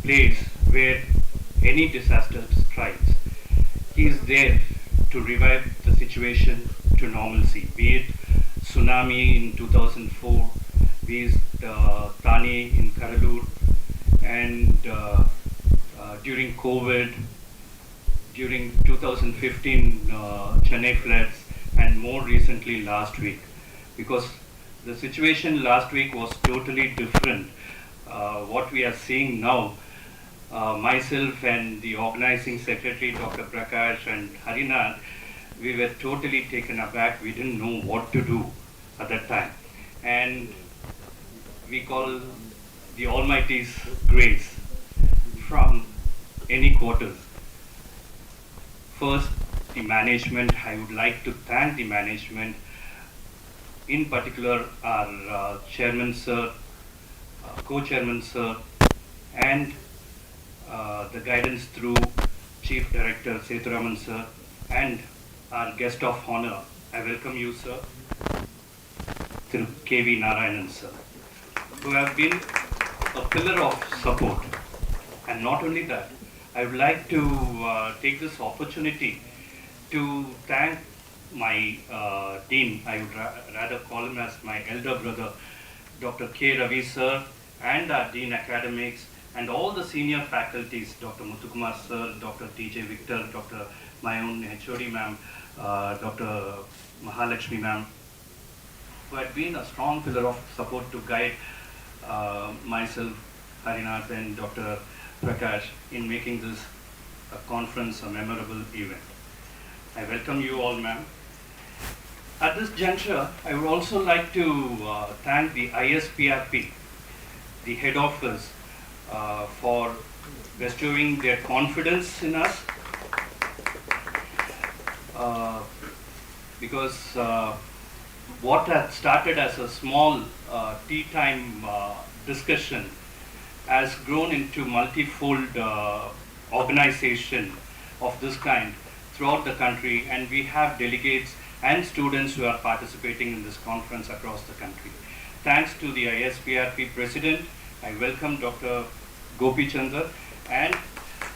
place where any disaster strikes. He is there to revive the situation to normalcy, be it tsunami in 2004, be it Thane in Karalur, and during COVID, during 2015 Chennai floods, and more recently last week. Because the situation last week was totally different. What we are seeing now, myself and the organizing secretary, Dr. Prakash and Harinath, we were totally taken aback. We didn't know what to do at that time. And we call the Almighty's grace from any quarters. First, the management. I would like to thank the management, in particular our chairman sir, co-chairman sir, and the guidance through Chief Director Sethuraman sir, and our guest of honor. I welcome you, sir, through K.V. Narayanan sir, who have been a pillar of support. And not only that, I would like to take this opportunity to thank my dean. I would rather call him as my elder brother, Dr. K. Ravi sir, and our Dean Academics, and all the senior faculties, Dr. Muthukumar sir, Dr. T.J. Victor, Dr. my own HOD ma'am, Dr. Mahalakshmi ma'am, who had been a strong pillar of support to guide myself, Harinath, and Dr. Prakash in making this conference a memorable event. I welcome you all, ma'am. At this juncture, I would also like to thank the ISPRP, the head office, for bestowing their confidence in us, because what had started as a small tea time discussion has grown into multifold organization of this kind throughout the country, and we have delegates and students who are participating in this conference across the country. Thanks to the ISPRP President, I welcome Dr. Gopi Chandra and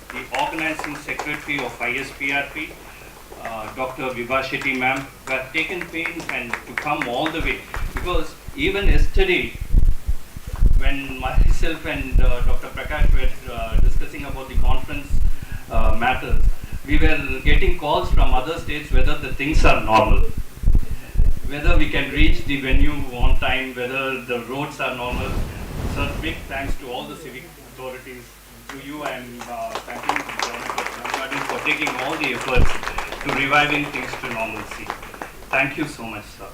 the Organizing Secretary of ISPRP, Dr. Vibha Shetty ma'am, who have taken pains and to come all the way. Because even yesterday, when myself and Dr. Prakash were discussing about the conference matters, we were getting calls from other states whether the things are normal, whether we can reach the venue on time, whether the roads are normal. So big thanks to all the civic authorities. To you, I am thanking the government of Tamil Nadu for taking all the efforts to reviving things to normalcy. Thank you so much, sir.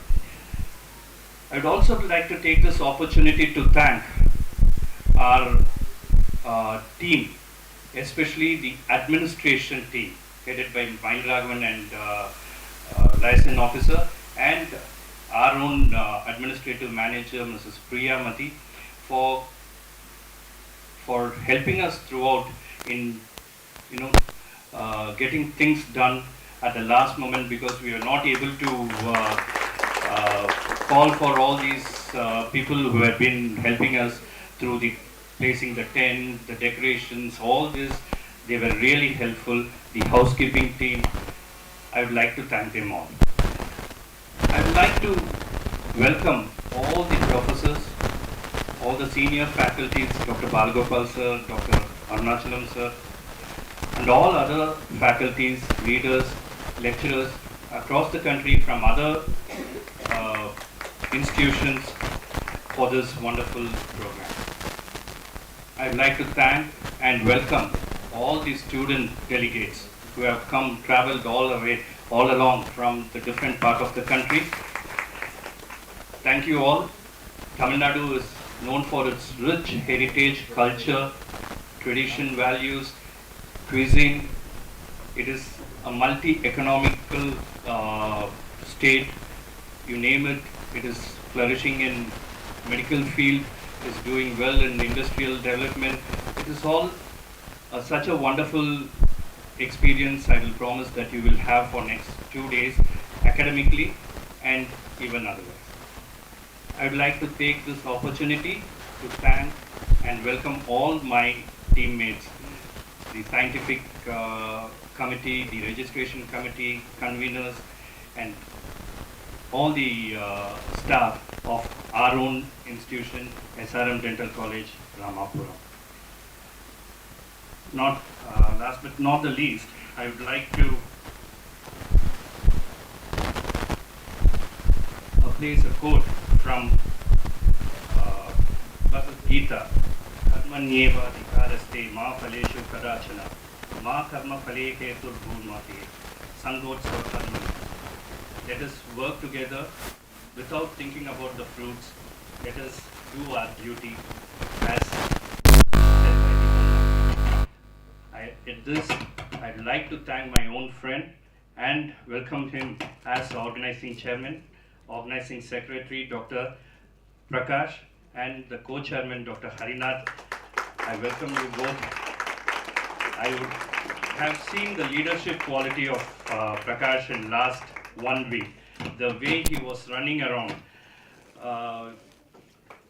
I would also like to take this opportunity to thank our team, especially the administration team, headed by Vain Raghavan and liaison officer, and our own administrative manager, Mrs. Priya Mati, for helping us throughout in getting things done at the last moment, because we are not able to call for all these people who have been helping us through the placing the tent, the decorations, all this. They were really helpful. The housekeeping team, I would like to thank them all. I would like to welcome all the professors, all the senior faculties, Dr. Balgopal sir, Dr. Arunachalam sir, and all other faculties, leaders, lecturers across the country from other institutions for this wonderful program. I would like to thank and welcome all the student delegates who have traveled all along from the different part of the country. Thank you all. Tamil Nadu is known for its rich heritage, culture, tradition, values, cuisine. It is a multi-economical state. You name it, it is flourishing in medical field, is doing well in industrial development. It is all such a wonderful experience. I will promise that you will have for next 2 days, academically and even otherwise. I would like to take this opportunity to thank and welcome all my teammates, the scientific committee, the registration committee, conveners, and all the staff of our own institution, SRM Dental College, Ramapuram. Not last but not the least, I would like to place a quote from Bhagavad Gita, Karmanyeva Adhikaraste Ma Phaleshu Kadachana Ma Karma Phale Hetur Bhumati Sangotsava Karmani. Let us work together without thinking about the fruits. Let us do our duty as said by the At this, I'd like to thank my own friend and welcome him as organizing chairman, organizing secretary, Dr. Prakash, and the co-chairman, Dr. Harinath. I welcome you both. I would have seen the leadership quality of Prakash in last 1 week. The way he was running around.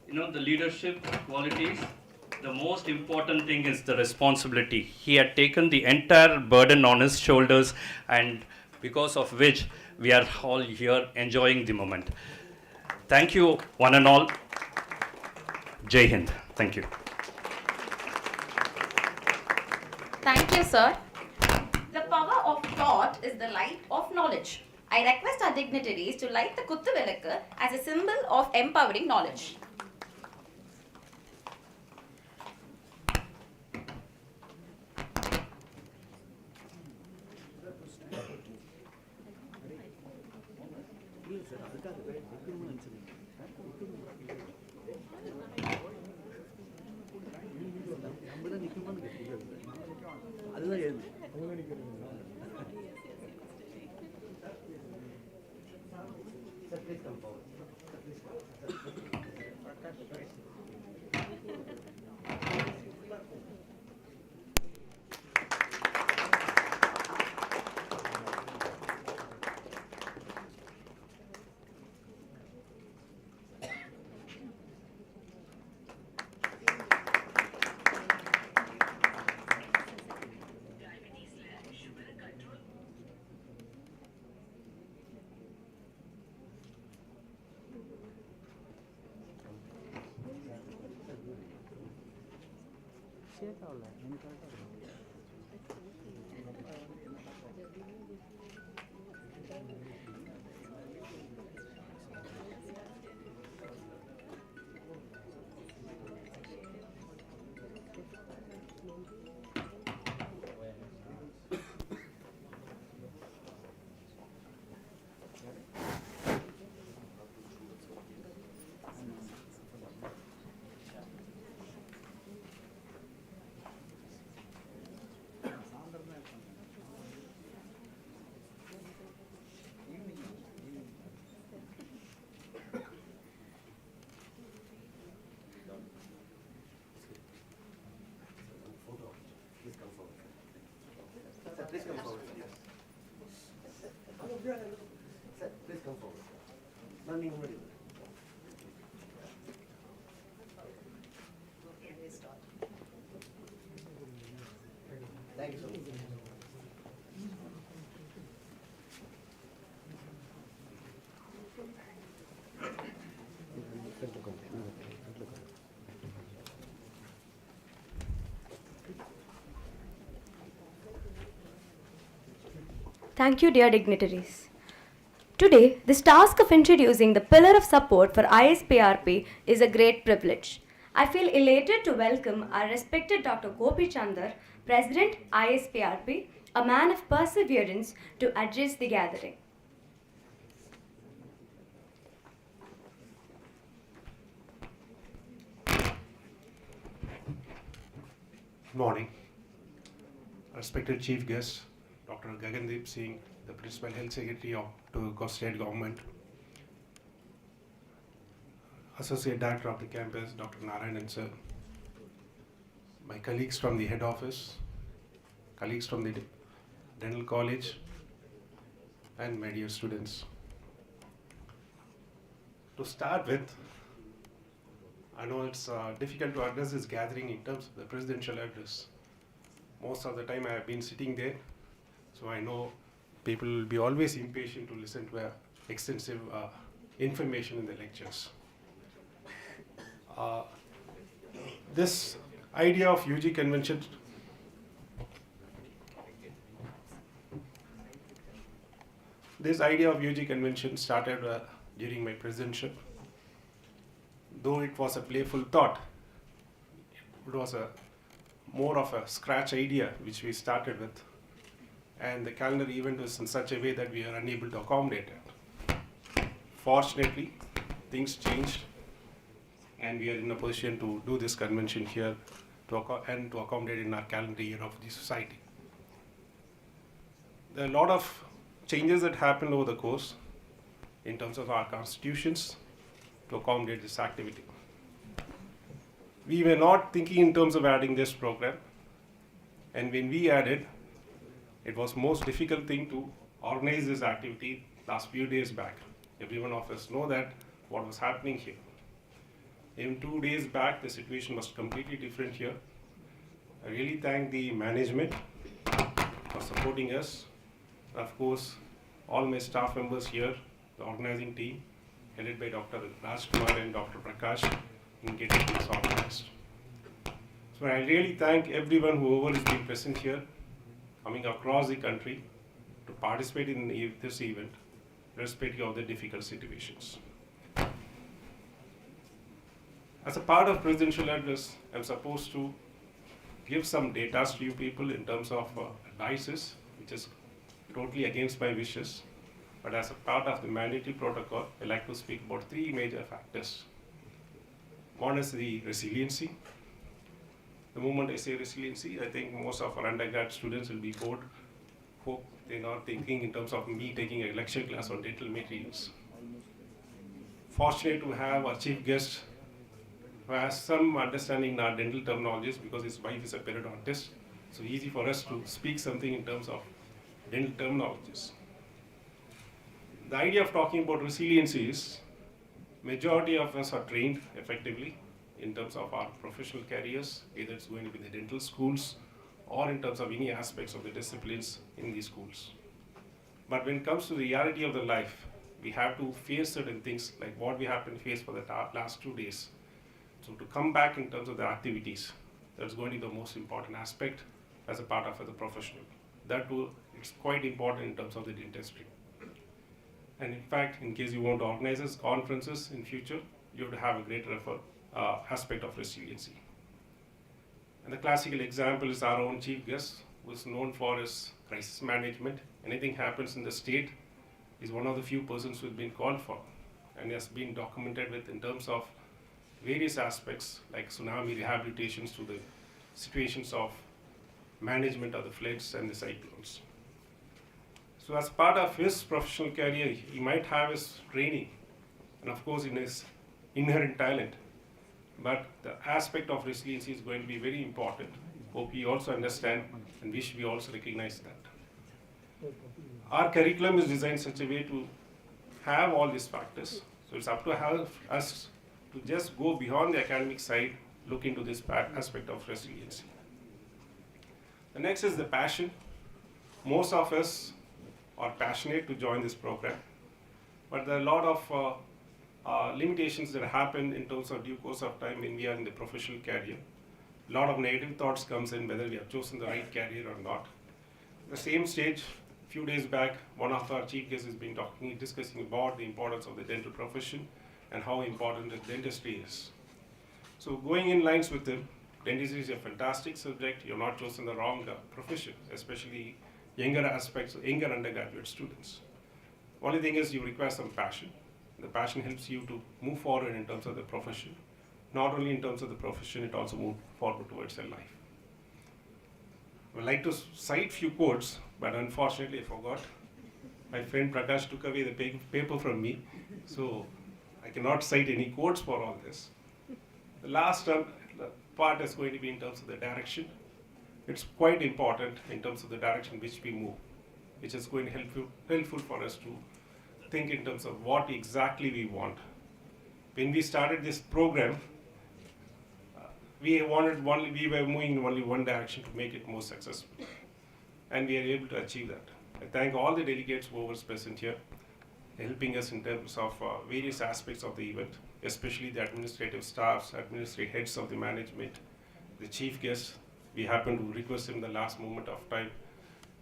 The leadership qualities, the most important thing is the responsibility. He had taken the entire burden on his shoulders, and because of which we are all here enjoying the moment. Thank you, one and all. Jai Hind. Thank you. Thank you, sir. The power of thought is the light of knowledge. I request our dignitaries to light the Kuttu Velakku as a symbol of empowering knowledge. Please come forward. Sir, please come forward. Running ready. Thank you so much. Thank you, dear dignitaries. Today, this task of introducing the pillar of support for ISPRP is a great privilege. I feel elated to welcome our respected Dr. Gopi Chandar, President ISPRP, a man of perseverance, to address the gathering. Good morning. Respected Chief Guest, Dr. Gagandeep Singh, the Principal Health Secretary of the State Government, Associate Director of the campus, Dr. Narayanan sir, my colleagues from the head office, colleagues from the dental college, and my dear students. To start with, I know it's difficult to address this gathering in terms of the presidential address. Most of the time I have been sitting there, so I know people will be always impatient to listen to extensive information in the lectures. This idea of UG convention started during my presidentship. Though it was a playful thought, it was more of a scratch idea which we started with, and the calendar event was in such a way that we are unable to accommodate it. Fortunately, things changed, and we are in a position to do this convention here to accommodate in our calendar year of the society. There are a lot of changes that happened over the course in terms of our constitutions to accommodate this activity. We were not thinking in terms of adding this program, and when we added, it was most difficult thing to organize this activity last few days back. Every one of us know that what was happening here. Even 2 days back, the situation was completely different here. I really thank the management for supporting us. Of course, all my staff members here, the organizing team, headed by Dr. Rajkumar and Dr. Prakash, in getting this organized. So I really thank everyone, whoever is being present here, coming across the country to participate in this event, irrespective of the difficult situations. As a part of presidential address, I'm supposed to give some data to you people in terms of advices, which is totally against my wishes. But as a part of the mandatory protocol, I like to speak about 3 major factors. One is the resiliency. The moment I say resiliency, I think most of our undergrad students will be bored. Hope they're not thinking in terms of me taking a lecture class on dental materials. Fortunate to have our chief guest who has some understanding in our dental terminologies because his wife is a periodontist. So easy for us to speak something in terms of dental terminologies. The idea of talking about resiliency is majority of us are trained effectively in terms of our professional careers, either it's going to be the dental schools or in terms of any aspects of the disciplines in these schools. But when it comes to the reality of the life, we have to face certain things like what we have to face for the last 2 days. So to come back in terms of the activities, that's going to be the most important aspect as a part of the professional. That too, it's quite important in terms of the dentistry. And in fact, in case you want to organize conferences in future, you have to have a greater aspect of resiliency. And the classical example is our own chief guest, who is known for his crisis management. Anything happens in the state, is one of the few persons who has been called for, and has been documented with in terms of various aspects like tsunami rehabilitations to the situations of management of the floods and the cyclones. So as part of his professional career, he might have his training and of course in his inherent talent, but the aspect of resiliency is going to be very important. Hope we also understand and wish we also recognize that. Our curriculum is designed such a way to have all these factors. So it's up to us to just go beyond the academic side, look into this aspect of resiliency. The next is the passion. Most of us are passionate to join this program, but there are a lot of limitations that happen in terms of due course of time when we are in the professional career. A lot of negative thoughts comes in whether we have chosen the right career or not. At the same stage, a few days back, one of our chief guests has been discussing about the importance of the dental profession and how important the dentistry is. So going in lines with him, dentistry is a fantastic subject. You're not chosen the wrong profession, especially younger aspects, younger undergraduate students. Only thing is you require some passion. The passion helps you to move forward in terms of the profession. Not only in terms of the profession, it also moves forward towards your life. I would like to cite few quotes, but unfortunately I forgot. My friend Prakash took away the paper from me, so I cannot cite any quotes for all this. The last part is going to be in terms of the direction. It's quite important in terms of the direction which we move, which is going to helpful for us to think in terms of what exactly we want. When we started this program, we were moving in only one direction to make it more successful. And we are able to achieve that. I thank all the delegates who were present here, helping us in terms of various aspects of the event, especially the administrative staffs, administrative heads of the management, the chief guest. We happened to request him the last moment of time,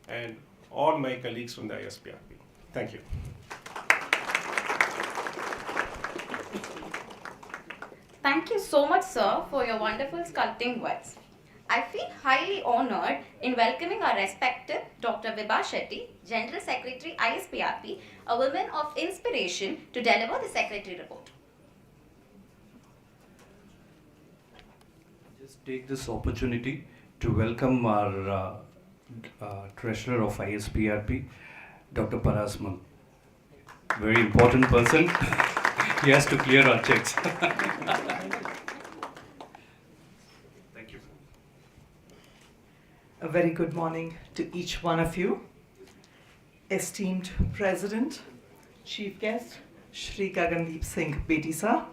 and all my colleagues from the ISPRP. Thank you. Thank you so much, sir, for your wonderful sculpting words. I feel highly honored in welcoming our respected Dr. Vibha Shetty, General Secretary ISPRP, a woman of inspiration, to deliver the Secretary report. Just take this opportunity to welcome our Treasurer of ISPRP, Dr. Parasman. Very important person. He has to clear our checks. Thank you. A very good morning to each one of you. Esteemed President, Chief Guest, Shri Gagandeep Singh Bedi Sir,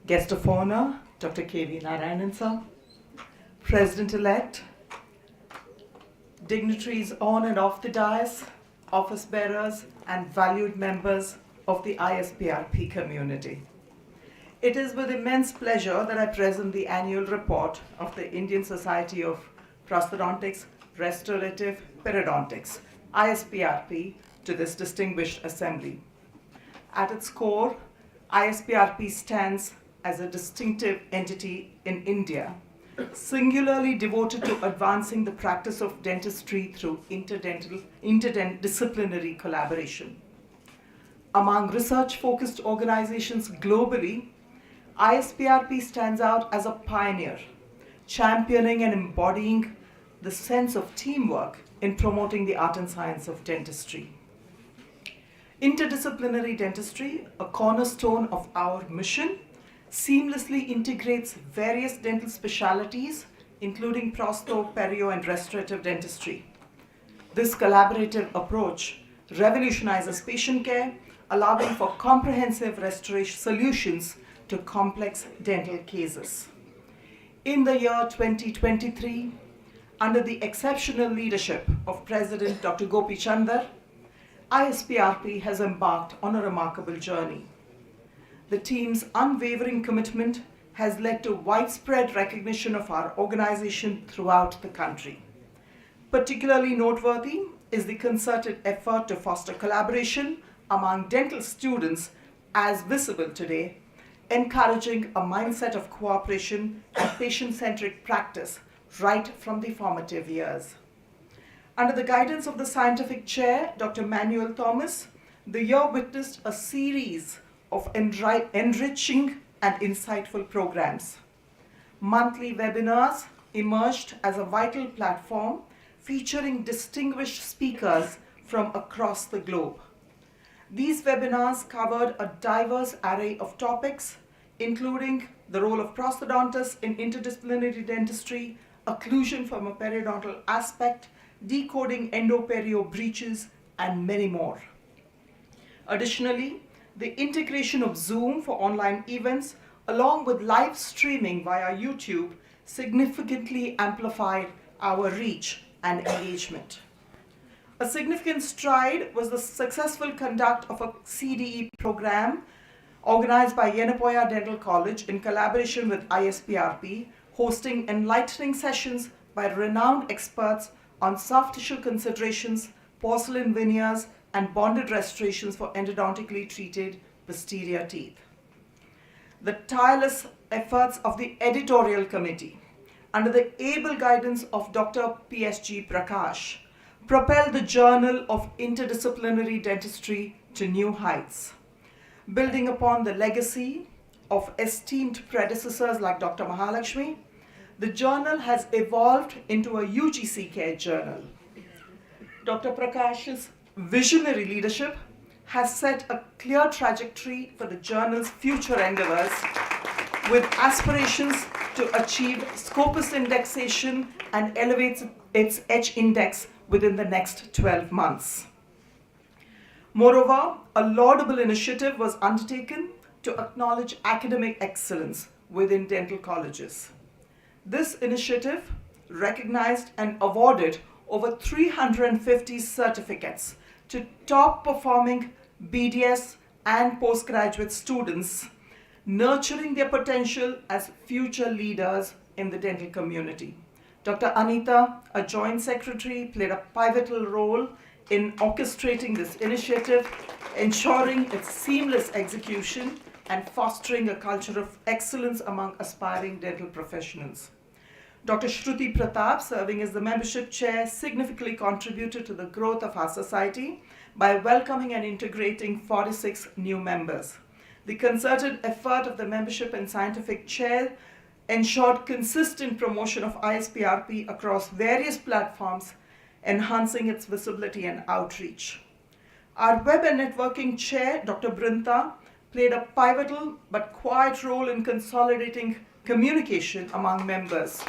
Guest of Honor, Dr. K.V. Narayanan Sir, President-elect, dignitaries on and off the dais, office bearers, and valued members of the ISPRP community. It is with immense pleasure that I present the annual report of the Indian Society of Prosthodontics, Restorative, Periodontics, ISPRP, to this distinguished assembly. At its core, ISPRP stands as a distinctive entity in India, singularly devoted to advancing the practice of dentistry through interdisciplinary collaboration. Among research-focused organizations globally, ISPRP stands out as a pioneer, championing and embodying the sense of teamwork in promoting the art and science of dentistry. Interdisciplinary dentistry, a cornerstone of our mission, seamlessly integrates various dental specialties, including prostho, perio, and restorative dentistry. This collaborative approach revolutionizes patient care, allowing for comprehensive restoration solutions to complex dental cases. In the year 2023, under the exceptional leadership of President Dr. Gopi Chandar, ISPRP has embarked on a remarkable journey. The team's unwavering commitment has led to widespread recognition of our organization throughout the country. Particularly noteworthy is the concerted effort to foster collaboration among dental students as visible today, encouraging a mindset of cooperation and patient-centric practice right from the formative years. Under the guidance of the scientific chair, Dr. Manuel Thomas, the year witnessed a series of enriching and insightful programs. Monthly webinars emerged as a vital platform featuring distinguished speakers from across the globe. These webinars covered a diverse array of topics, including the role of prosthodontists in interdisciplinary dentistry, occlusion from a periodontal aspect, decoding endoperio breaches, and many more. Additionally, the integration of Zoom for online events, along with live streaming via YouTube, significantly amplified our reach and engagement. A significant stride was the successful conduct of a CDE program organized by Yenapoya Dental College in collaboration with ISPRP, hosting enlightening sessions by renowned experts on soft tissue considerations, porcelain veneers, and bonded restorations for endodontically treated posterior teeth. The tireless efforts of the editorial committee, under the able guidance of Dr. PSG Prakash, propelled the Journal of Interdisciplinary Dentistry to new heights. Building upon the legacy of esteemed predecessors like Dr. Mahalakshmi, the journal has evolved into a UGC care journal. Dr. Prakash's visionary leadership has set a clear trajectory for the journal's future endeavors, with aspirations to achieve Scopus indexation and elevate its H index within the next 12 months. Moreover, a laudable initiative was undertaken to acknowledge academic excellence within dental colleges. This initiative recognized and awarded over 350 certificates to top performing BDS and postgraduate students, nurturing their potential as future leaders in the dental community. Dr. Anita, a joint secretary, played a pivotal role in orchestrating this initiative, ensuring its seamless execution and fostering a culture of excellence among aspiring dental professionals. Dr. Shruti Pratap, serving as the membership chair, significantly contributed to the growth of our society by welcoming and integrating 46 new members. The concerted effort of the membership and scientific chair ensured consistent promotion of ISPRP across various platforms, enhancing its visibility and outreach. Our web and networking chair, Dr. Brinta, played a pivotal but quiet role in consolidating communication among members,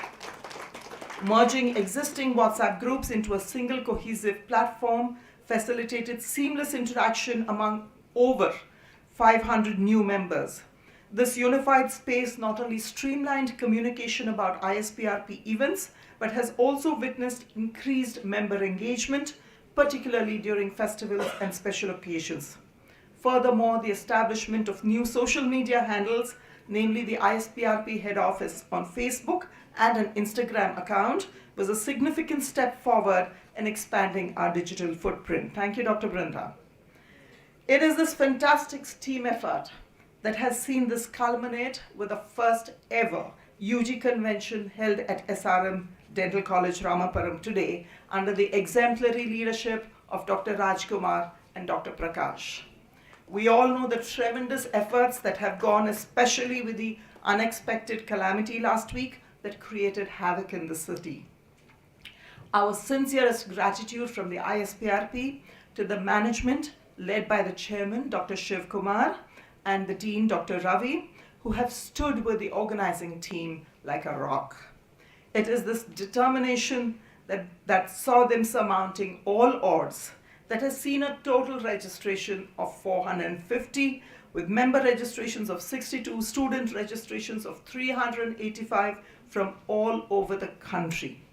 merging existing WhatsApp groups into a single cohesive platform, facilitated seamless interaction among over 500 new members. This unified space not only streamlined communication about ISPRP events, but has also witnessed increased member engagement, particularly during festivals and special occasions. Furthermore, the establishment of new social media handles, namely the ISPRP head office on Facebook and an Instagram account, was a significant step forward in expanding our digital footprint. Thank you, Dr. Brinda. It is this fantastic team effort that has seen this culminate with the first ever UG convention held at SRM Dental College, Ramapuram today under the exemplary leadership of Dr. Rajkumar and Dr. Prakash. We all know the tremendous efforts that have gone, especially with the unexpected calamity last week that created havoc in the city. Our sincerest gratitude from the ISPRP to the management led by the chairman, Dr. Shiv Kumar, and the dean, Dr. Ravi, who have stood with the organizing team like a rock. It is this determination that saw them surmounting all odds that has seen a total registration of 450, with member registrations of 62, student registrations of 385 from all over the country.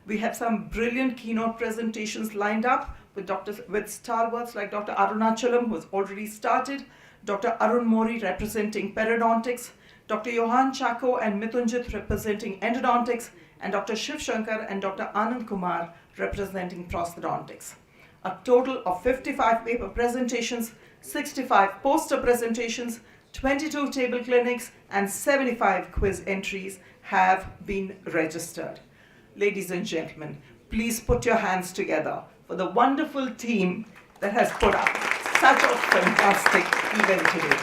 We have some brilliant keynote presentations lined up with stalwarts like Dr. Arunachalam, who has already started, Dr. Arun Mori representing Periodontics, Dr. Johan Chako and Mithunjit representing Endodontics, and Dr. Shiv Shankar and Dr. Anand Kumar representing Prosthodontics. A total of 55 paper presentations, 65 poster presentations, 22 table clinics, and 75 quiz entries have been registered. Ladies and gentlemen, please put your hands together for the wonderful team that has put up such a fantastic event today.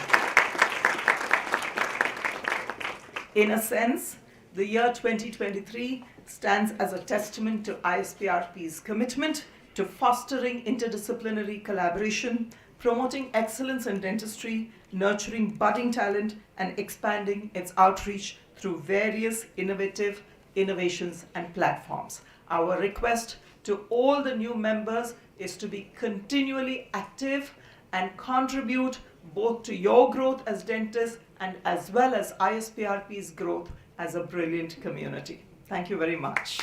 In a sense, the year 2023 stands as a testament to ISPRP's commitment to fostering interdisciplinary collaboration, promoting excellence in dentistry, nurturing budding talent, and expanding its outreach through various innovative innovations and platforms. Our request to all the new members is to be continually active and contribute both to your growth as dentists and as well as ISPRP's growth as a brilliant community. Thank you very much.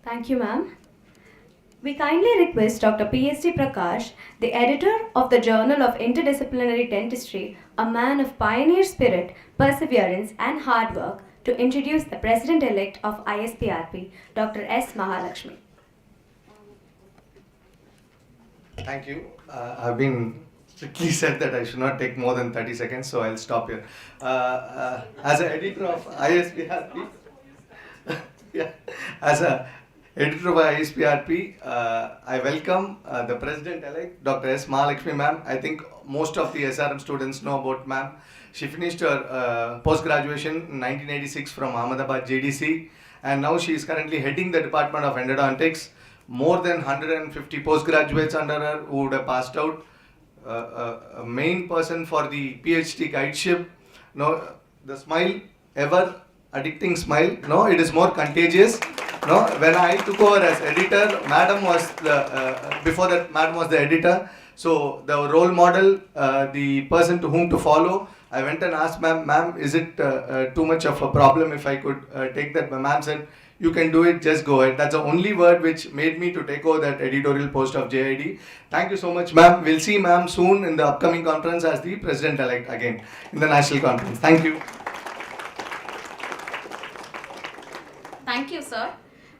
Thank you, ma'am. We kindly request Dr. P.S.D. Prakash, the editor of the Journal of Interdisciplinary Dentistry, a man of pioneer spirit, perseverance, and hard work, to introduce the President-elect of ISPRP, Dr. S. Mahalakshmi. Thank you. I've been strictly said that I should not take more than 30 seconds, so I'll stop here. As an editor of ISPRP, as an editor of ISPRP, I welcome the President-elect, Dr. S. Mahalakshmi ma'am. I think most of the SRM students know about ma'am. She finished her post-graduation in 1986 from Ahmedabad JDC, and now she is currently heading the Department of Endodontics. More than 150 postgraduates under her who would have passed out. A main person for the PhD guideship. No, the smile, ever addicting smile. No, it is more contagious. No, when I took over as editor, Madam was the before that Madam was the editor. So the role model, the person to whom to follow. I went and asked ma'am, is it too much of a problem if I could take that? My ma'am said, you can do it, just go ahead. That's the only word which made me to take over that editorial post of JID. Thank you so much, ma'am. We'll see ma'am soon in the upcoming conference as the president-elect again in the national conference. Thank you. Thank you, sir.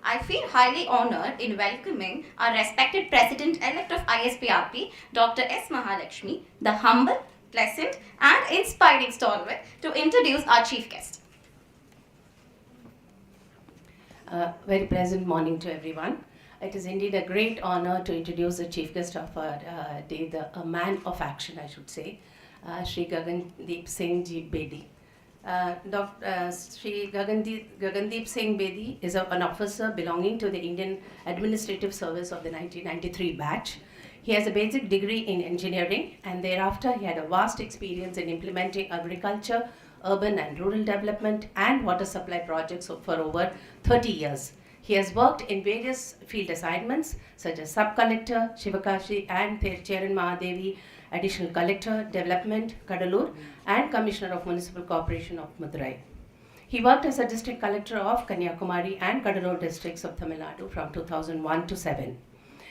I feel highly honored in welcoming our respected President-elect of ISPRP, Dr. S. Mahalakshmi, the humble, pleasant and inspiring stalwart, to introduce our chief guest. Very pleasant morning to everyone. It is indeed a great honor to introduce the chief guest of our day, a man of action, I should say, Shri Gagandeep Singh Ji Bedi. Shri Gagandeep Singh Bedi is an officer belonging to the Indian Administrative Service of the 1993 batch. He has a basic degree in engineering, and thereafter he had a vast experience in implementing agriculture, urban and rural development and water supply projects for over 30 years. He has worked in various field assignments such as Sub-Collector, Shivakashi and Tirucheran Mahadevi, Additional Collector, Development, Kadalur and Commissioner of Municipal Corporation of Madurai. He worked as a District Collector of Kanyakumari and Kadalur districts of Tamil Nadu from 2001 to 7.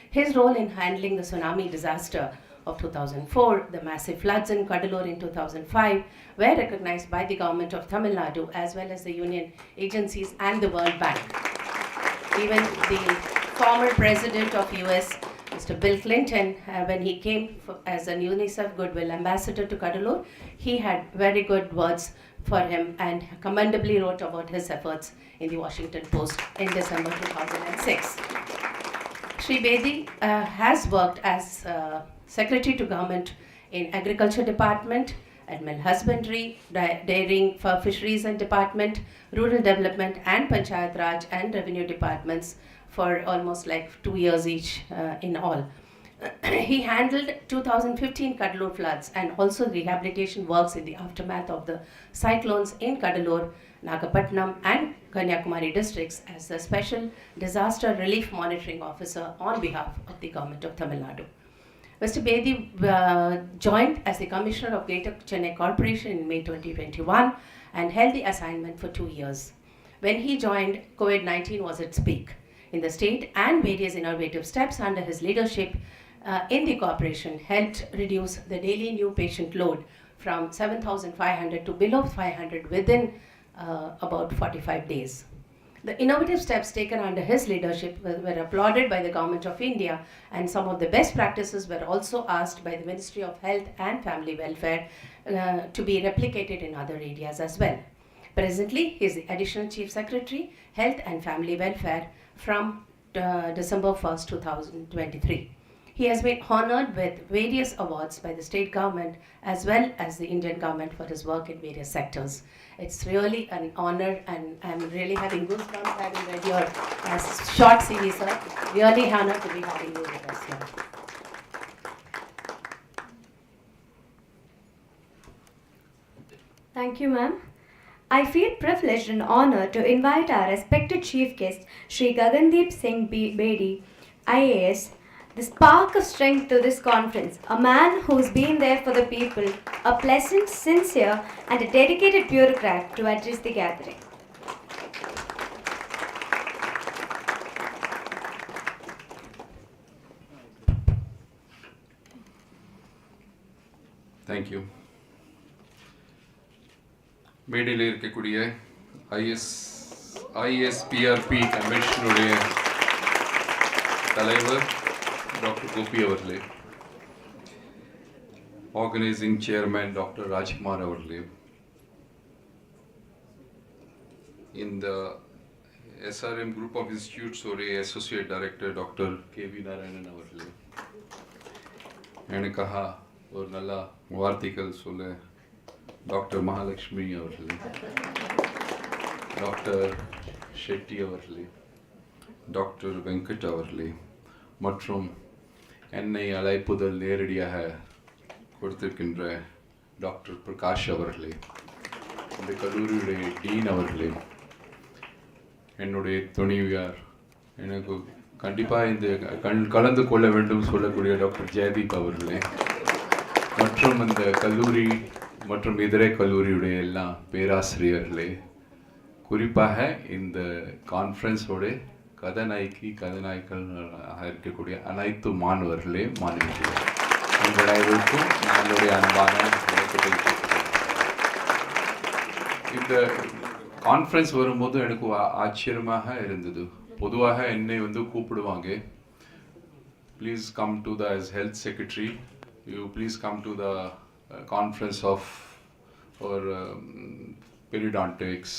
His role in handling the tsunami disaster of 2004, the massive floods in Kadalur in 2005 were recognized by the government of Tamil Nadu as well as the union agencies and the World Bank. Even the former president of US, Mr. Bill Clinton, when he came as an UNICEF Goodwill Ambassador to Kadalur, he had very good words for him and commendably wrote about his efforts in the Washington Post in December 2006. Shri Bedi has worked as Secretary to Government in Agriculture Department, Animal Husbandry, Dairying for Fisheries and Department, Rural Development and Panchayat Raj and Revenue Departments for almost like 2 years each in all. He handled 2015 Kadalur floods and also rehabilitation works in the aftermath of the cyclones in Kadalur, Nagapattinam and Kanyakumari districts as the Special Disaster Relief Monitoring Officer on behalf of the Government of Tamil Nadu. Mr. Bedi joined as the Commissioner of Greater Chennai Corporation in May 2021 and held the assignment for 2 years. When he joined, COVID-19 was at its peak in the state, and various innovative steps under his leadership in the corporation helped reduce the daily new patient load from 7,500 to below 500 within about 45 days. The innovative steps taken under his leadership were applauded by the Government of India, and some of the best practices were also asked by the Ministry of Health and Family Welfare to be replicated in other areas as well. Presently, he is the Additional Chief Secretary, Health and Family Welfare from December 1st, 2023. He has been honored with various awards by the state government as well as the Indian government for his work in various sectors. It's really an honor, and I'm really having goosebumps having read your short CV, sir. Really honored to be having you with us here. Thank you, ma'am. I feel privileged and honored to invite our respected chief guest, Shri Gagandeep Singh Bedi, IAS, the spark of strength to this conference, a man who's been there for the people, a pleasant, sincere, and a dedicated bureaucrat to address the gathering. Thank you. மேடையில் இருக்கக்கூடிய ISPRP கன்வென்ஷனுடைய தலைவர் doctor Gopi அவர்களே, organising chairman doctor Rajkumar அவர்களே, இந்த SRM group of institutes உடைய associate director doctor KV Narayanan அவர்களே, எனக்காக ஒரு நல்ல வார்த்தைகள் சொல்ல டாக்டர் மகாலட்சுமி அவர்களே, டாக்டர் ஷெட்டி அவர்களே, டாக்டர் வெங்கட் அவர்களே மற்றும் என்னை அழைப்புதல் நேரடியாக கொடுத்திருக்கின்ற டாக்டர் பிரகாஷ் அவர்களே, இந்த கல்லூரியுடைய டீன் அவர்களே, என்னுடைய துணைவியார், எனக்கு கண்டிப்பாக இந்த கலந்து கொள்ள வேண்டும் சொல்லக்கூடிய டாக்டர் ஜெயதீப் அவர்களே மற்றும் இந்த கல்லூரி மற்றும் இதர கல்லூரியுடைய எல்லா பேராசிரியர்களே, குறிப்பாக இந்த கான்ஃபரன்ஸோட கதாநாயகிகள் இருக்கக்கூடிய அனைத்து மாணவர்களே, மாணவிகளே, உங்கள் அனைவருக்கும் நம்மளுடைய அன்பான வணக்கத்தை கேட்கிறேன். இந்த கான்ஃபரன்ஸ் வரும்போது எனக்கு ஆச்சரியமாக இருந்தது. பொதுவாக என்னை கூப்பிடுவாங்க, please come to the as health secretary, you please come to the conference of our periodontics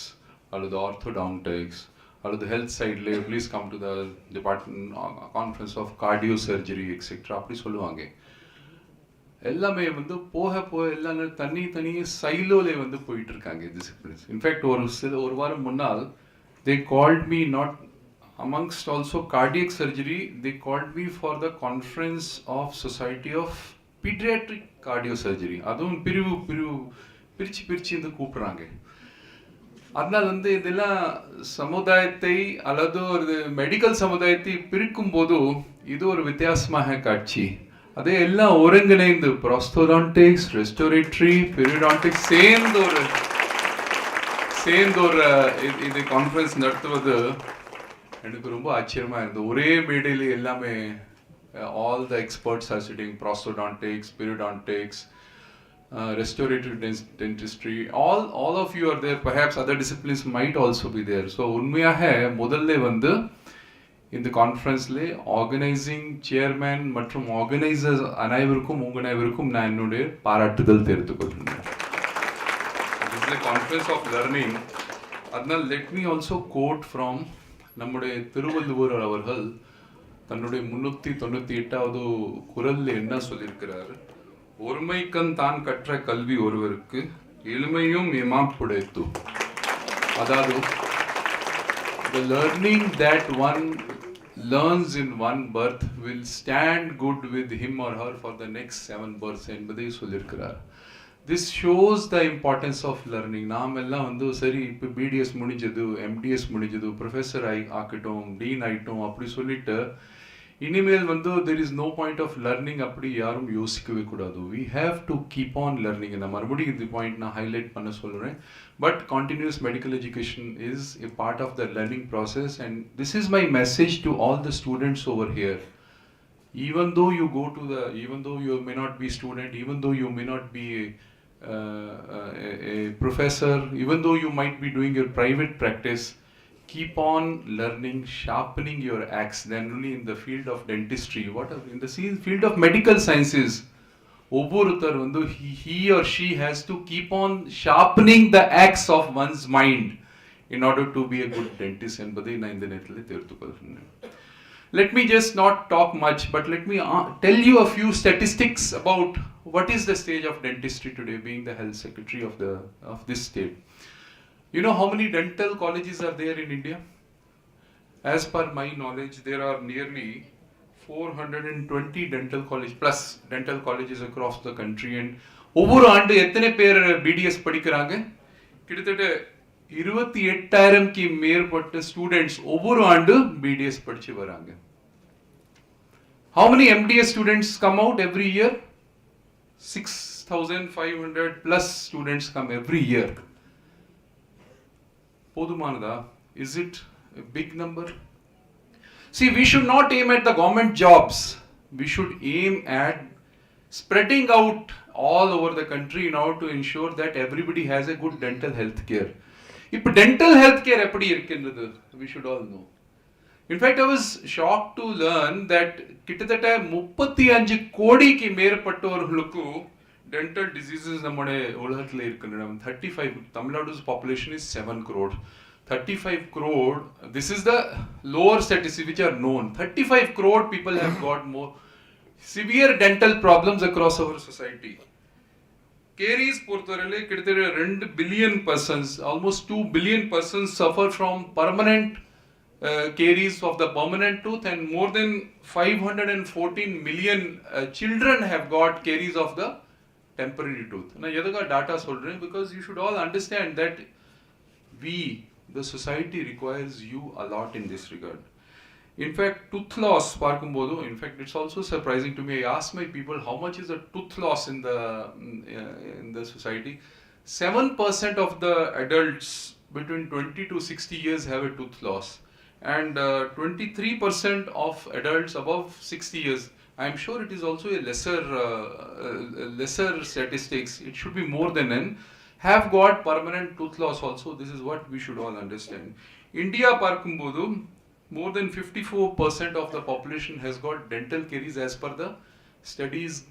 or the orthodontics or the health side, please come to the department conference of cardiosurgery etc. அப்படி சொல்லுவாங்க. எல்லாமே போக போக எல்லாம் தனி சைலோல போயிட்டு இருக்காங்க disciplines. In fact ஒரு வாரம் முன்னால் they called me not amongst also cardiac surgery, they called me for the conference of Society of Pediatric Cardiosurgery. அதுவும் பிரிச்சு கூப்பிடுறாங்க. அதனால் இதெல்லாம் சமுதாயத்தை அல்லது ஒரு மெடிக்கல் சமுதாயத்தை பிரிக்கும் போது இது ஒரு வித்தியாசமாக காட்சி. அதே எல்லாம் ஒருங்கிணைந்து Prosthodontics, Restorative, Periodontics சேர்ந்து ஒரு இது கான்ஃபரன்ஸ் நடத்துவது எனக்கு ரொம்ப ஆச்சரியமாக இருந்தது. ஒரே மேடையில் எல்லாமே all the experts are sitting, Prosthodontics, Periodontics, Restorative dentistry, all of you are there. Perhaps other disciplines might also be there. So உண்மையாக முதல்ல இந்த கான்ஃபரன்ஸ்ல ஆர்கனைசிங் சேர்மேன் மற்றும் ஆர்கனைசர்ஸ் அனைவருக்கும் நான் என்னுடைய பாராட்டுதல் தெரிவித்துக் கொள்கிறேன். This is a conference of learning. அதனால் let me also quote from நம்முடைய திருவள்ளுவர் அவர்கள் தன்னுடைய 398வது குறள்ல என்ன சொல்லியிருக்கிறார்? ஒருமைக்கண் தான் கற்ற கல்வி ஒருவருக்கு எளிமையும் எமாப்புடைத்து. அதாவது the learning that one learns in one birth will stand good with him or her for the next 7 births என்பதை சொல்லியிருக்கிறார். This shows the importance of learning. நாம் எல்லாம் சரி இப்போ பிடிஎஸ் முடிஞ்சது, எம்டிஎஸ் முடிஞ்சது, ப்ரொஃபஸர் ஆக்கிட்டோம், டீன் ஆகிட்டோம் அப்படி சொல்லிட்டு இனிமேல் there is no point of learning அப்படி யாரும் யோசிக்கவே கூடாது. We have to keep on learning. நான் மறுபடியும் இந்த பாயிண்ட் நான் ஹைலைட் பண்ண சொல்கிறேன். But continuous medical education is a part of the learning process, and this is my message to all the students over here. Even though you may not be student, even though you may not be a professor, even though you might be doing your private practice, keep on learning, sharpening your axe. Then only in the field of dentistry, in the field of medical sciences, he or she has to keep on sharpening the axe of one's mind in order to be a good dentist. என்பதை நான் இந்த நேரத்தில் தெரிவித்துக்கொள்கிறேன். Let me just not talk much, but let me tell you a few statistics about what is the stage of dentistry today, being the health secretary of this state. You know how many dental colleges are there in India? As per my knowledge, there are nearly 420 dental colleges across the country. And ஒவ்வொரு ஆண்டு எத்தனை பேர் BDS படிக்கிறாங்க? கிட்டத்தட்ட 28,000க்கு மேற்பட்ட students ஒவ்வொரு ஆண்டு BDS படிச்சு வராங்க. How many MDS students come out every year? 6,500 plus students come every year. போதுமானதா? Is it a big number? See, we should not aim at the government jobs. We should aim at spreading out all over the country in order to ensure that everybody has a good dental health care. இப்போ dental health care எப்படி இருக்கின்றது? We should all know. In fact, I was shocked to learn that கிட்டத்தட்ட 35 கோடிக்கு மேற்பட்டவர்களுக்கு dental diseases நம்முடைய உலகத்தில் இருக்கின்றன. 35, Tamil population is 7 crore. 35 crore, this is the lower statistics which are known. 35 crore people have got more severe dental problems across our society. Caries பொறுத்தவரையிலே கிட்டத்தட்ட 2 billion persons, almost 2 billion persons suffer from permanent caries of the permanent tooth, and more than 514 million children have got caries of the temporary tooth. நான் எதுக்காக data சொல்றேன்? Because you should all understand that the society requires you a lot in this regard. In fact, tooth loss பார்க்கும்போது, in fact, it's also surprising to me. I asked my people how much is the tooth loss in the society. 7% of the adults between 20 to 60 years have a tooth loss, and 23% of adults above 60 years. I'm sure it is also a lesser statistics. It should be more than n. Have got permanent tooth loss also. This is what we should all understand. India பார்க்கும்போது, more than 54% of the population has got dental caries as per the studies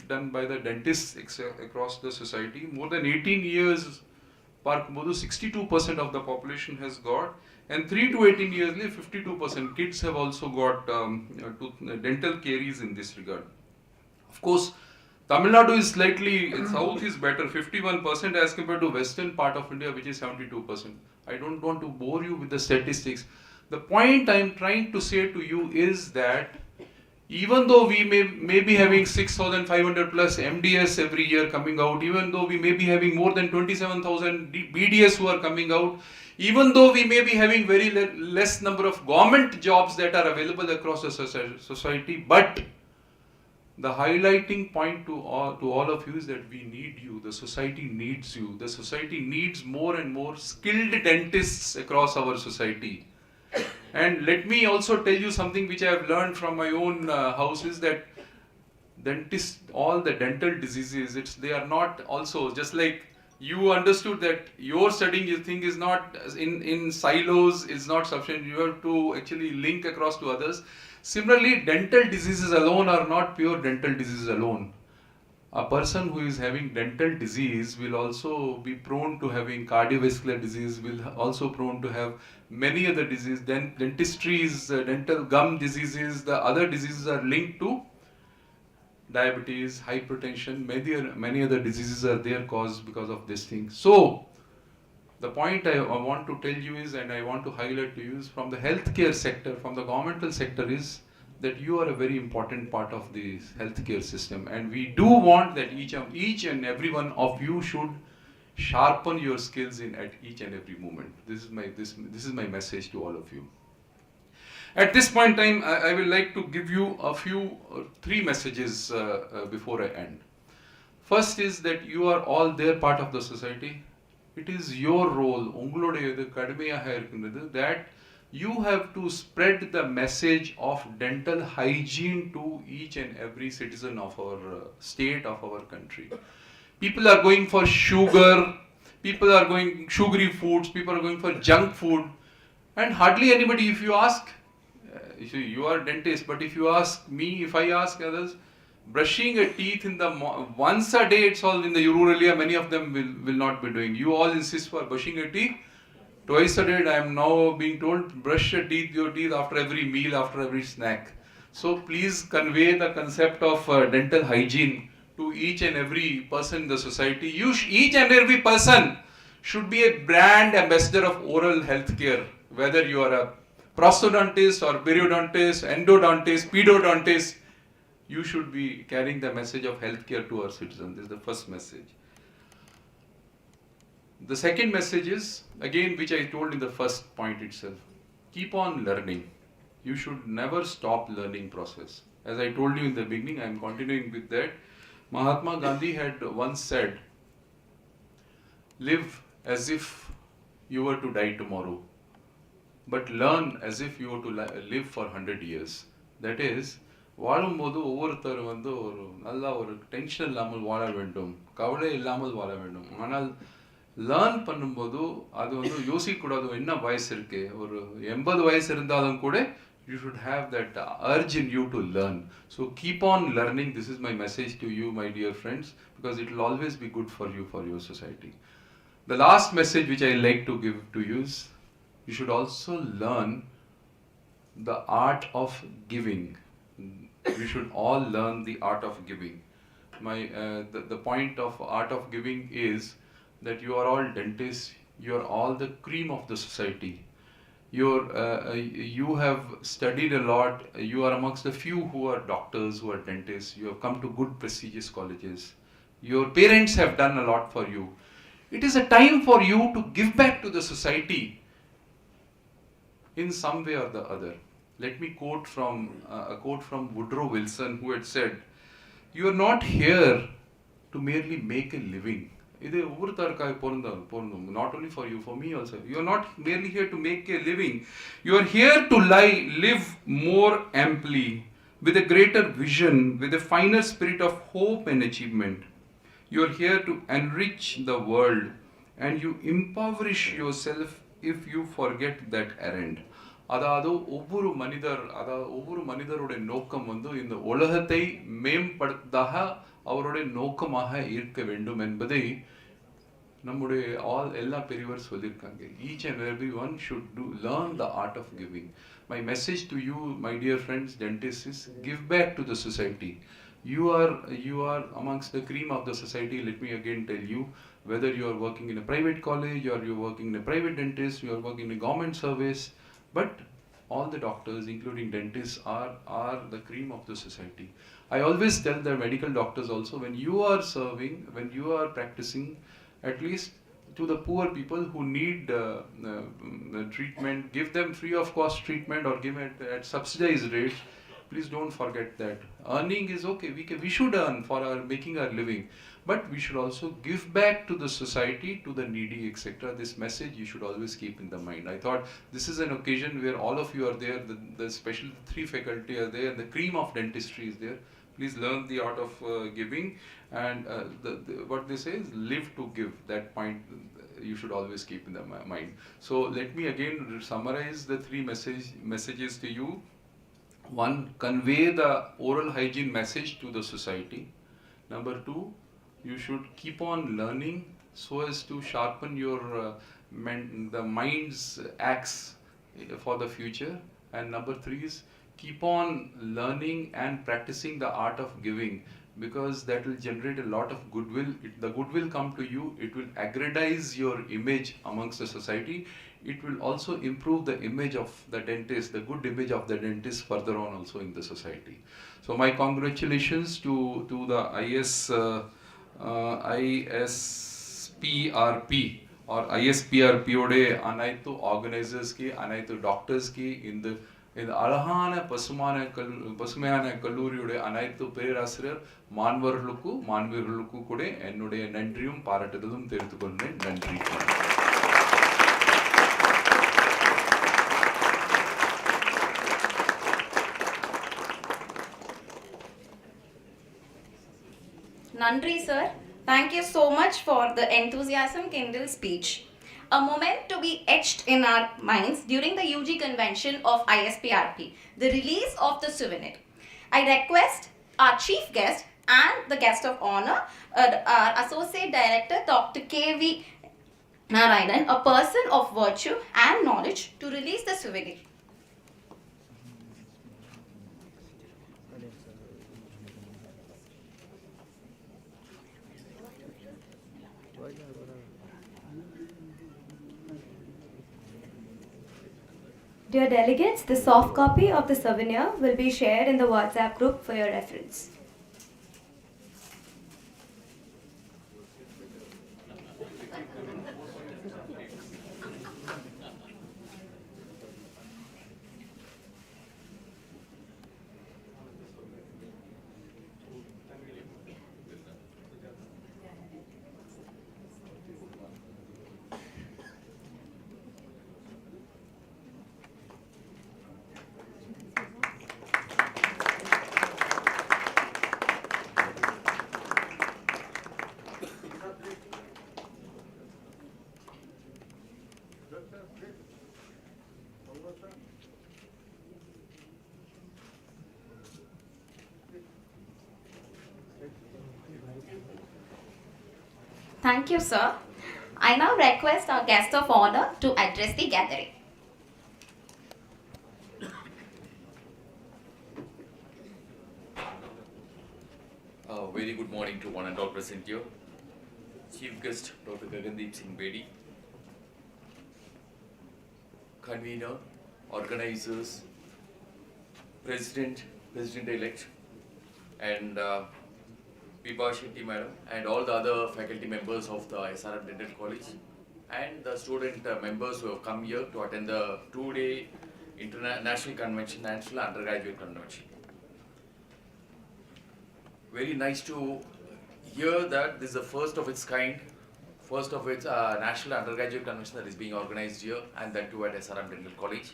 done by the dentists across the society. More than 18 years, 62% of the population has got, and 3 to 18 years, 52% kids have also got dental caries in this regard. Of course, Tamil Nadu is slightly, south is better, 51% as compared to western part of India, which is 72%. I don't want to bore you with the statistics. The point I am trying to say to you is that even though we may be having 6,500 plus MDS every year coming out, even though we may be having more than 27,000 BDS who are coming out, even though we may be having very less number of government jobs that are available across the society, but the highlighting point to all of you is that we need you. The society needs you. The society needs more and more skilled dentists across our society. And let me also tell you something which I have learned from my own house is that dentists, all the dental diseases, they are not also, just like you understood that your studying you think is not in silos, is not sufficient. You have to actually link across to others. Similarly, dental diseases alone are not pure dental diseases alone. A person who is having dental disease will also be prone to having cardiovascular disease, will also prone to have many other diseases. Then dentistry's dental gum diseases, the other diseases are linked to diabetes, hypertension, many other diseases are there caused because of this thing. So, the point I want to tell you is, and I want to highlight to you is, from the healthcare sector, from the governmental sector, is that you are a very important part of the healthcare system, and we do want that each and every one of you should sharpen your skills at each and every moment. This is my message to all of you. At this point in time, I will like to give you three messages before I end. First is that you are all there part of the society. It is your role, உங்களுடையது கடுமையாக இருக்கின்றது, that you have to spread the message of dental hygiene to each and every citizen of our state, of our country. People are going for sugar, people are going sugary foods, people are going for junk food, and hardly anybody, if you ask, you are a dentist, but if you ask me, if I ask others, brushing a teeth once a day, it's all in the rural area, many of them will not be doing. You all insist for brushing your teeth twice a day. I am now being told brush your teeth after every meal, after every snack. So please convey the concept of dental hygiene to each and every person in the society. Each and every person should be a brand ambassador of oral health care, whether you are a prosthodontist or periodontist, endodontist, pedodontist. You should be carrying the message of healthcare to our citizens. This is the first message. The second message is, again, which I told in the first point itself, keep on learning. You should never stop learning process. As I told you in the beginning, I am continuing with that. Mahatma Gandhi had once said, live as if you were to die tomorrow, but learn as if you were to live for 100 years. That is, வாழும்போது ஒவ்வொருத்தர் ஒரு நல்ல ஒரு tension இல்லாமல் வாழ வேண்டும், கவலை இல்லாமல் வாழ வேண்டும். ஆனால் லேர்ன் பண்ணும்போது அது யோசிக்கக்கூடாது, என்ன வயசு இருக்கு, ஒரு 80 வயசு இருந்தாலும் கூட you should have that urge in you to learn. So keep on learning. This is my message to you, my dear friends, because it will always be good for you, for your society. The last message which I like to give to you is, you should also learn the art of giving. We should all learn the art of giving. The point of art of giving is that you are all dentists, you are all the cream of the society. You have studied a lot, you are amongst the few who are doctors, who are dentists, you have come to good prestigious colleges. Your parents have done a lot for you. It is a time for you to give back to the society in some way or the other. Let me quote from a quote from Woodrow Wilson, who had said, "You are not here to merely make a living." இது ஒவ்வொருத்தருக்காக பொருந்தும் not only for you, for me also. You are not merely here to make a living. You are here to live more amply, with a greater vision, with a finer spirit of hope and achievement. You are here to enrich the world, and you impoverish yourself if you forget that errand. அதாவது ஒவ்வொரு மனிதருடைய நோக்கம் வந்து இந்த உலகத்தை மேம்படுத்ததாக அவருடைய நோக்கமாக இருக்க வேண்டும் என்பதை நம்முடைய எல்லா பெரியவர் சொல்லியிருக்காங்க. Each and every one should learn the art of giving. My message to you, my dear friends, dentists, is give back to the society. You are amongst the cream of the society. Let me again tell you, whether you are working in a private college or you are working in a private dentist, you are working in a government service, but all the doctors, including dentists, are the cream of the society. I always tell the medical doctors also, when you are serving, when you are practicing, at least to the poor people who need treatment, give them free of cost treatment or give it at subsidized rates. Please don't forget that. Earning is okay, we should earn for making our living, but we should also give back to the society, to the needy, etc. This message you should always keep in the mind. I thought this is an occasion where all of you are there, the special 3 faculty are there, and the cream of dentistry is there. Please learn the art of giving, and what they say is live to give. That point you should always keep in the mind. So let me again summarize the 3 messages to you. 1, convey the oral hygiene message to the society. Number 2, you should keep on learning so as to sharpen your the mind's axe for the future. And number 3 is keep on learning and practicing the art of giving, because that will generate a lot of goodwill. The goodwill come to you, it will aggrandize your image amongst the society. It will also improve the image of the dentist, the good image of the dentist further on also in the society. So my congratulations to the ISPRP or ISPRP ode anaitu organizers ki, anaitu doctors ki, இந்த அழகான பசுமையான கல்லூரியுடைய அனைத்து பேராசிரியர் மாணவர்களுக்கும் கூட என்னுடைய நன்றியும் பாராட்டுதலும் தெரிவித்துக் கொள்கிறேன். நன்றி. Nandri sir, thank you so much for the enthusiasm kindled speech. A moment to be etched in our minds during the UG convention of ISPRP, the release of the souvenir. I request our chief guest and the guest of honor, our Associate Director Dr. K.V. Narayanan, a person of virtue and knowledge, to release the souvenir. Dear delegates, the soft copy of the souvenir will be shared in the WhatsApp group for your reference. Thank you, sir. I now request our guest of honor to address the gathering. Very good morning to one and all present here. Chief guest Dr. Gagandeep Singh Bedi, convener, organizers, president-elect, and Vibha Shetty madam, and all the other faculty members of the SRM Dental College, and the student members who have come here to attend the 2-day International Convention, National Undergraduate Convention. Very nice to hear that this is the first of its kind, first of its National Undergraduate Convention that is being organized here, and that too at SRM Dental College.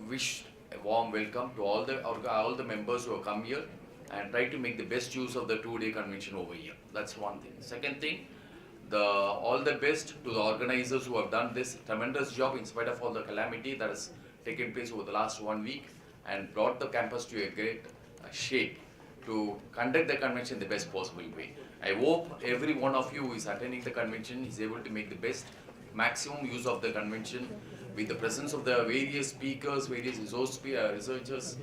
Wish a warm welcome to all the members who have come here and try to make the best use of the 2-day convention over here. That's one thing. Second thing, all the best to the organizers who have done this tremendous job in spite of all the calamity that has taken place over the last 1 week and brought the campus to a great shape to conduct the convention the best possible way. I hope every one of you who is attending the convention is able to make the best maximum use of the convention with the presence of the various speakers, various researchers,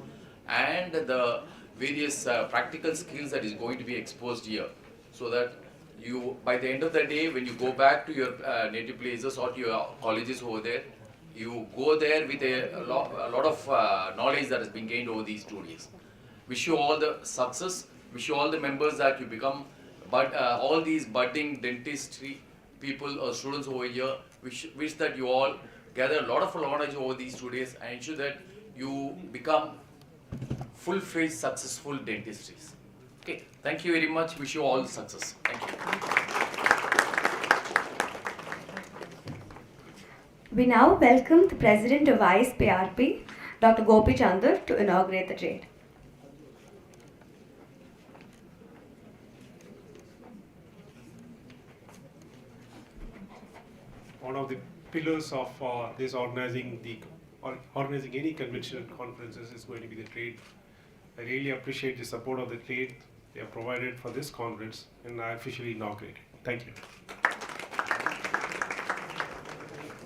and the various practical skills that is going to be exposed here, so that you, by the end of the day, when you go back to your native places or to your colleges over there, you go there with a lot of knowledge that has been gained over these 2 days. Wish you all the success. Wish you all the members that you become, all these budding dentistry people or students over here. Wish that you all gather a lot of knowledge over these 2 days and ensure that you become full-fledged successful dentistries. Okay, thank you very much. Wish you all success. Thank you. We now welcome the President of ISPRP, Dr. Gopi Chandar, to inaugurate the trade. One of the pillars of this organizing any convention and conferences is going to be the trade. I really appreciate the support of the trade they have provided for this conference, and I officially inaugurate it. Thank you.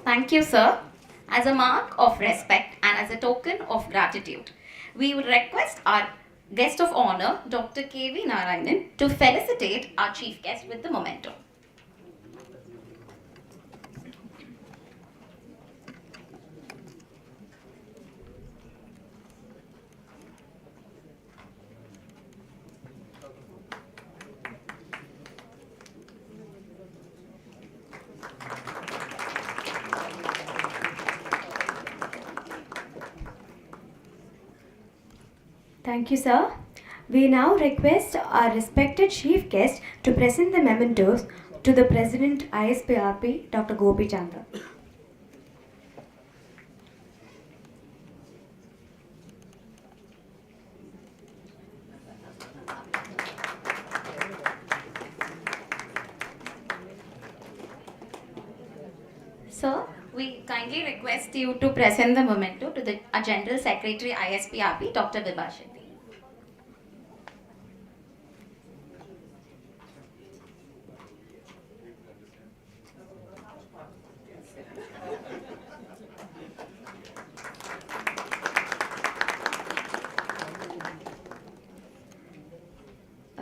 Thank you, sir. As a mark of respect and as a token of gratitude, we would request our guest of honor, Dr. K.V. Narayanan, to felicitate our chief guest with the memento. Thank you, sir. We now request our respected chief guest to present the mementos to the President ISPRP, Dr. Gopi Chandar. Sir, we kindly request you to present the memento to the General Secretary ISPRP, Dr. Vibhashetti.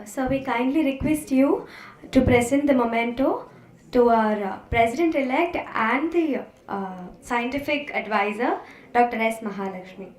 So we kindly request you to present the memento to our President-elect and the scientific advisor, Dr. S. Mahalakshmi.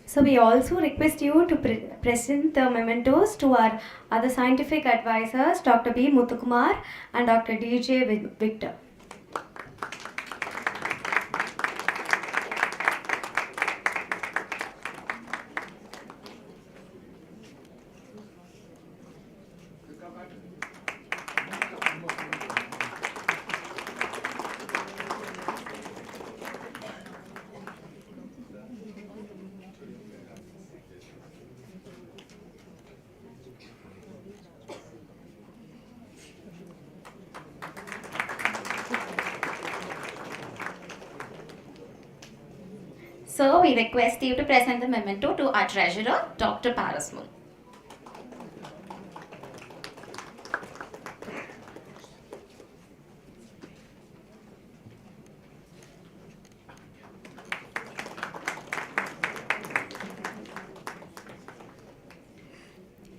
So we also request you to present the mementos to our other scientific advisors, Dr. B. Muthukumar and Dr. D.J. Victor. Sir, we request you to present the memento to our treasurer, Dr. Parasmul.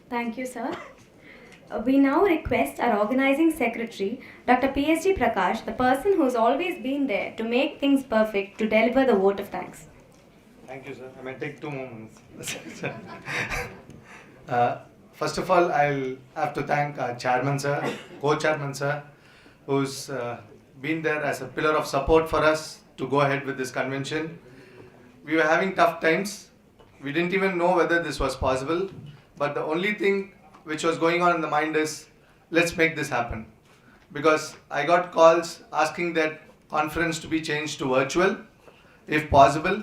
Thank you, sir. we now request our organizing secretary, Dr. PSG Prakash, the person who's always been there to make things perfect, to deliver the vote of thanks. Thank you, sir. I may take 2 moments. First of all, I'll have to thank our chairman, sir, co-chairman, sir, who's been there as a pillar of support for us to go ahead with this convention. We were having tough times. We didn't even know whether this was possible. But the only thing which was going on in the mind is, let's make this happen. Because I got calls asking that conference to be changed to virtual, if possible.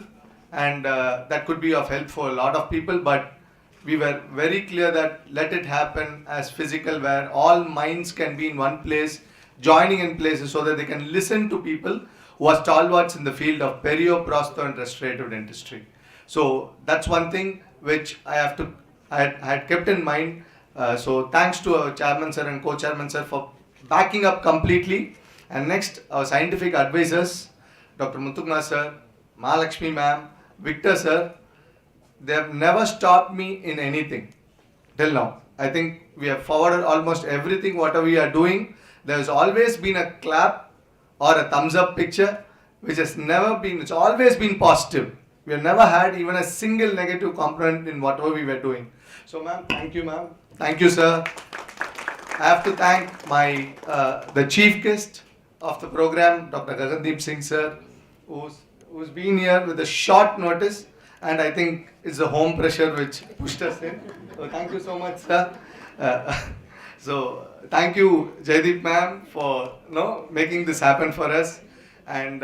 And that could be of help for a lot of people. But we were very clear that let it happen as physical, where all minds can be in one place, joining in places so that they can listen to people who are stalwarts in the field of perio, prostho and restorative dentistry. So that's one thing which I had kept in mind. So thanks to our chairman sir and co-chairman sir for backing up completely. And next, our scientific advisors, Dr. Muthugna sir, Mahalakshmi ma'am, Victor sir, they have never stopped me in anything till now. I think we have forwarded almost everything whatever we are doing. There has always been a clap or a thumbs up picture, which has never been, it's always been positive. We have never had even a single negative component in whatever we were doing. So ma'am, thank you ma'am. Thank you sir. I have to thank my the chief guest of the program, Dr. Gagandeep Singh sir, who's been here with a short notice, and I think it's the home pressure which pushed us in. So thank you so much sir. So thank you Jaideep ma'am for making this happen for us, and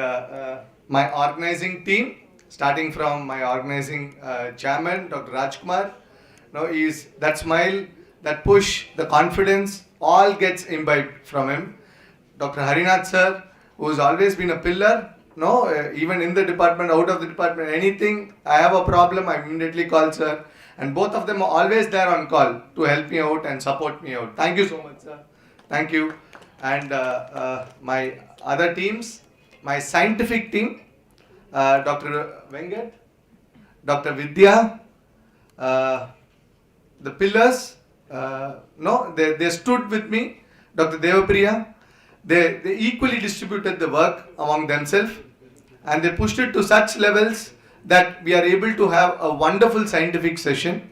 my organizing team, starting from my organizing chairman Dr. Rajkumar. Is that smile, that push, the confidence, all gets imbibed from him. Dr. Harinath sir, who has always been a pillar, even in the department, out of the department, anything, I have a problem, I immediately call sir. And both of them are always there on call to help me out and support me out. Thank you so much sir. Thank you. And my other teams, my scientific team, Dr. Vengat, Dr. Vidya, the pillars, they stood with me. Dr. Devapriya, they equally distributed the work among themselves, and they pushed it to such levels that we are able to have a wonderful scientific session.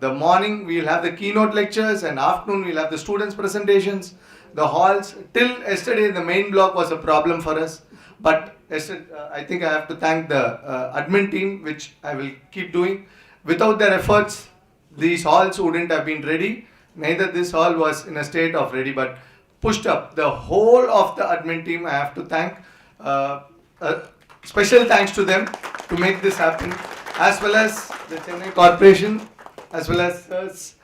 The morning we will have the keynote lectures, and afternoon we will have the students' presentations. The halls, till yesterday the main block was a problem for us, but I think I have to thank the admin team, which I will keep doing. Without their efforts, these halls wouldn't have been ready. Neither this hall was in a state of ready, but pushed up. The whole of the admin team I have to thank. Special thanks to them to make this happen, as well as the Chennai Corporation, as well as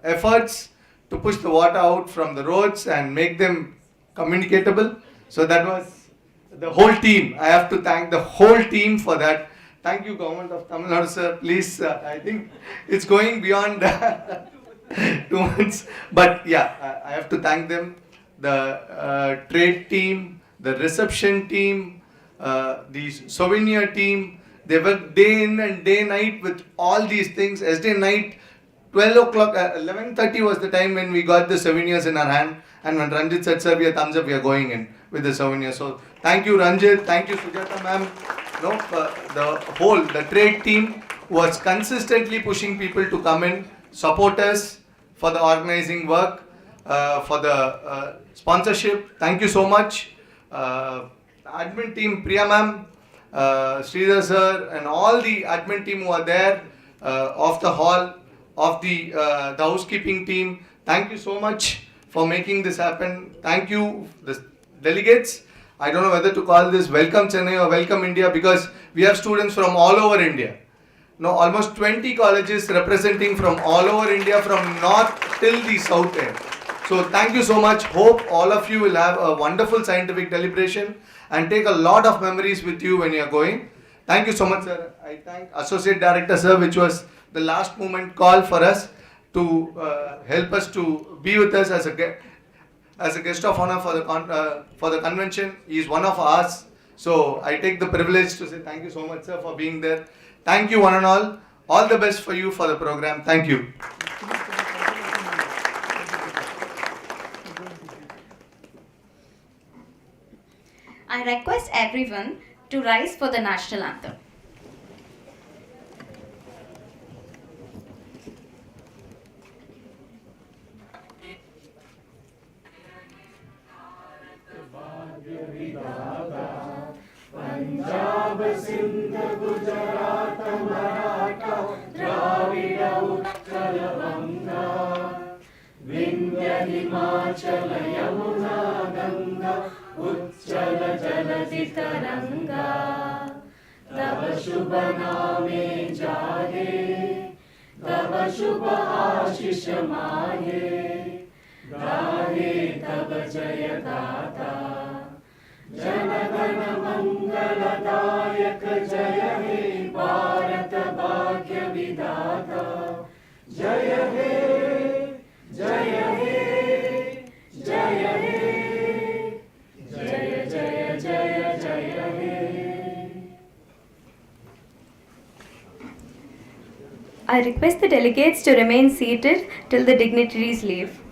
efforts to push the water out from the roads and make them communicatable. So that was the whole team. I have to thank the whole team for that. Thank you, Government of Tamil Nadu, sir. Please, I think it's going beyond 2 months. But yeah, I have to thank them. The trade team, the reception team, the souvenir team. They work day in and day night with all these things. Yesterday night, 12 o'clock, 11:30 was the time when we got the souvenirs in our hand. And when Ranjit said, sir, we are thumbs up, we are going in with the souvenirs. So thank you, Ranjit. Thank you, Sujata ma'am. The trade team was consistently pushing people to come in, support us for the organizing work, for the sponsorship. Thank you so much. Admin team, Priya ma'am, Sridhar sir, and all the admin team who are there, of the hall, of the housekeeping team. Thank you so much for making this happen. Thank you, the delegates. I don't know whether to call this Welcome Chennai or Welcome India, because we have students from all over India. Almost 20 colleges representing from all over India, from north till the south end. So thank you so much. Hope all of you will have a wonderful scientific deliberation and take a lot of memories with you when you are going. Thank you so much, sir. I thank Associate Director, sir, which was the last moment call for us to help us to be with us as a guest of honor for the convention. He is one of us. So I take the privilege to say thank you so much, sir, for being there. Thank you one and all. All the best for you for the program. Thank you. I request everyone to rise for the national anthem. I request the delegates to remain seated till the dignitaries leave.